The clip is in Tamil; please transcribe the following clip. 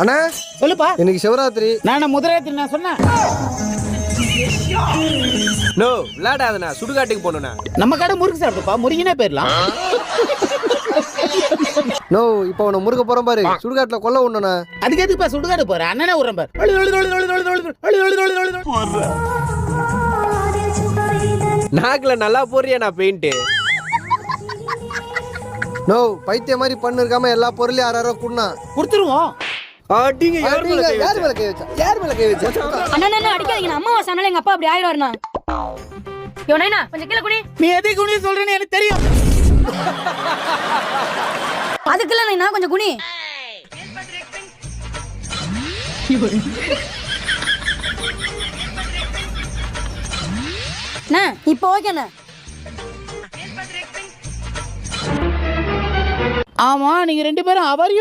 அண்ணா சொல்லுப்பா. இன்னைக்கு சிவராத்திரி. நான் முதராத்திரி நான் சொன்னேன். நோ விளையாடாதண்ணா, சுடுகாட்டுக்கு போகணுண்ணா. நம்ம கடை முறுக்கு சாப்பிட்டுப்பா, முருகினே போயிடலாம். நோ இப்போ உன்னை முறுக்க போறோம் பாரு, சுடுகாட்டுல கொல்ல ஒண்ணுண்ணா. அதுக்கு எதுக்குப்பா சுடுகாடு போற? அண்ணனே விடுறேன் பாரு. நாக்குல நல்லா போறியா நான் பெயிண்ட். நோ பைத்திய மாதிரி பண்ணு இருக்காம எல்லா பொருளையும் யாரோ குடுனா கொடுத்துருவோம். அடிங்க. யார் மேல கை வச்சா? அண்ணா அடிக்காதீங்க, அம்மா வாசனால எங்க அப்பா அப்படி ஆயிடுவாருண்ணா. யோனைனா கொஞ்சம் கீழே குனி. நீ எதை குனி சொல்றேன்னு எனக்கு தெரியும். அதுக்குள்ள நான் கொஞ்சம் குனி. அண்ணா இப்போ ஓகேண்ணா. ஆமா நீங்க ரெண்டு பேரும் அவரையும்